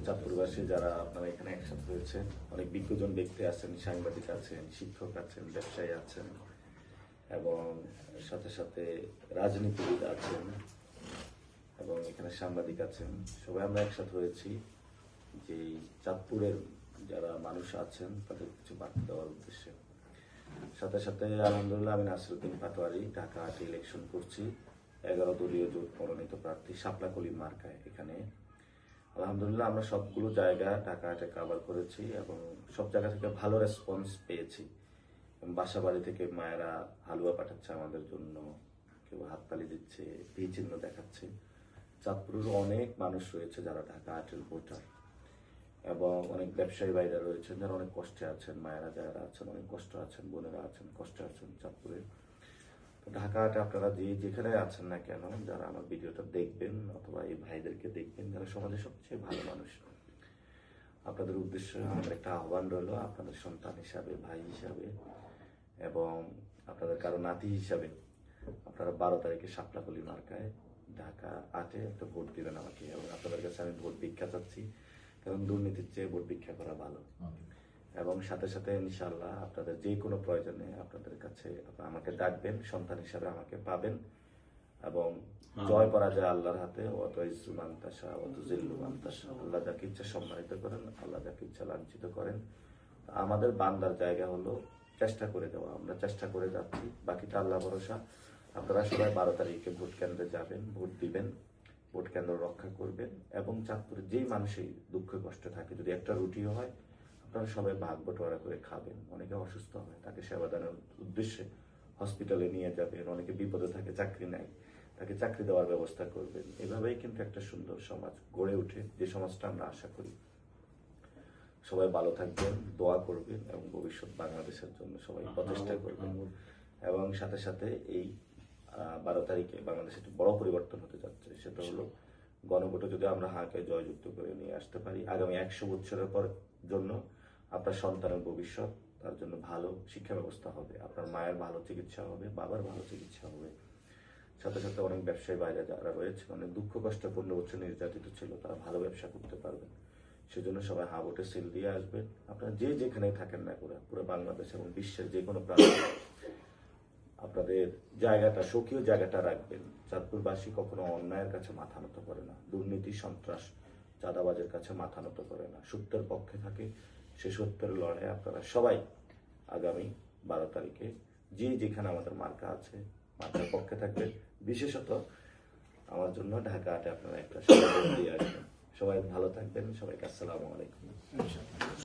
চাঁদপুরবাসী যারা আপনারা এখানে একসাথে হয়েছেন, অনেক বিজ্ঞজন ব্যক্তি আছেন, সাংবাদিক আছেন, শিক্ষক আছেন, ব্যবসায়ী আছেন এবং সাথে সাথে রাজনীতিবিদ আছেন এবং এখানে সাংবাদিক আছেন। সবাই আমরা একসাথে হয়েছি যে চাঁদপুরের যারা মানুষ আছেন তাদের কিছু বার্তা দেওয়ার উদ্দেশ্যে। সাথে সাথে আলহামদুলিল্লাহ আমি নাসিরউদ্দিন পাটোয়ারি ঢাকা ৮ ইলেকশন করছি 11 দলীয় জোট মনোনীত প্রার্থী শাপলাকলি মার্কায়। এখানে আলহামদুলিল্লাহ আমরা সবগুলো জায়গা ঢাকা ৮-এ কভার করেছি এবং সব জায়গা থেকে ভালো রেসপন্স পেয়েছি। বাসা বাড়ি থেকে মায়েরা হালুয়া পাঠাচ্ছে আমাদের জন্য, কেউ হাততালি দিচ্ছে, তীর চিহ্ন দেখাচ্ছে। চাঁদপুরের অনেক মানুষ রয়েছে যারা ঢাকা ৮-এর ভোটার এবং অনেক ব্যবসায়ী ভাইরা রয়েছেন যারা অনেক কষ্টে আছেন, মায়েরা যারা আছেন অনেক কষ্ট আছেন, বোনেরা আছেন কষ্টে আছেন চাঁদপুরে। তো ঢাকা ৮-এ আপনারা যেখানে আছেন না কেন, যারা আমার ভিডিওটা দেখবেন অথবা এই ভাইদেরকে দেখবেন যারা সমাজের সবচেয়ে ভালো মানুষ, আপনাদের উদ্দেশ্যে আমাদের একটা আহ্বান রইল, আপনাদের সন্তান হিসাবে, ভাই হিসাবে এবং আপনাদের কারো নাতি হিসাবে আপনারা 12 তারিখে শাপলাকলি মার্কায় ঢাকা ৮-এ একটা ভোট দিবেন আমাকে। এবং আপনাদের কাছে আমি ভোট ভিক্ষা চাচ্ছি, কারণ দুর্নীতির চেয়ে ভোট ভিক্ষা করা ভালো। এবং সাথে সাথে ইনশাআল্লাহ আপনাদের যে কোনো প্রয়োজনে আপনাদের কাছে আমাকে ডাকবেন, সন্তান হিসাবে আমাকে পাবেন। এবং জয় পরাজয় আল্লাহর হাতে, অত ইজ্জু মান তাশা অত জিল্লু মান তাশা। আল্লাহ যাকে ইচ্ছা সম্মানিত করেন, আল্লাহ যাকে ইচ্ছা লাঞ্ছিত করেন। আমাদের বান্দার জায়গা হলো চেষ্টা করে দেওয়া, আমরা চেষ্টা করে যাচ্ছি, বাকিটা আল্লাহ ভরসা। আপনারা সবাই 12 তারিখে ভোট কেন্দ্রে যাবেন, ভোট দিবেন, ভোট কেন্দ্র রক্ষা করবেন এবং চাঁদপুরে যেই মানুষই দুঃখ কষ্ট থাকে, যদি একটা রুটিও হয় আপনারা সবাই ভাগ বটোয়ারা করে খাবেন। অনেকে অসুস্থ হয়, তাকে সেবা দানের উদ্দেশ্যে হসপিটালে নিয়ে যাবেন। অনেকে বিপদে থাকে, চাকরি নাই, তাকে চাকরি দেওয়ার ব্যবস্থা করবেন। এভাবেই কিন্তু একটা সুন্দর সমাজ গড়ে ওঠে, যে সমাজটা আমরা আশা করি। সবাই ভালো থাকবেন, দোয়া করবেন এবং ভবিষ্যৎ বাংলাদেশের জন্য সবাই প্রচেষ্টা করবেন। এবং সাথে সাথে এই 12 তারিখে বাংলাদেশে একটি বড় পরিবর্তন হতে যাচ্ছে, সেটা হলো গণভোটে যদি আমরা হাঁকে জয়যুক্ত করে নিয়ে আসতে পারি, আগামী 100 বছরের পর জন্য আপনার সন্তানের ভবিষ্যৎ, তার জন্য ভালো শিক্ষা ব্যবস্থা হবে, আপনার মায়ের ভালো চিকিৎসা হবে, বাবার ভালো চিকিৎসা হবে। সাথে সাথে অনেক ব্যবসায়ী বাইরে যারা রয়েছে, অনেক দুঃখ কষ্টে 15 বছর নির্যাতিত ছিল, তারা ভালো ব্যবসা করতে পারবেন। সেজন্য সবাই হা ভোটে সিল দিয়ে আসবেন। আপনারা যে যেখানেই থাকেন না করে পুরো বাংলাদেশ এবং বিশ্বের যে কোনো প্রান্তে আপনাদের জায়গাটা, স্বকীয় জায়গাটা রাখবেন। চাঁদপুরবাসী কখনো অন্যায়ের কাছে মাথা নত করে না, দুর্নীতি সন্ত্রাস চাঁদাবাজের কাছে মাথা নত করে না, সত্যের পক্ষে থাকে। সে সত্যের লড়াই আপনারা সবাই আগামী 12 তারিখে যে যেখানে আমাদের মার্কা আছে মার্কার পক্ষে থাকবে। বিশেষত আমার জন্য ঢাকা ৮-এ আপনারা একটা সবাই দিয়ে আসবেন। সবাই ভালো থাকবেন, সবাইকে আসসালামু আলাইকুম।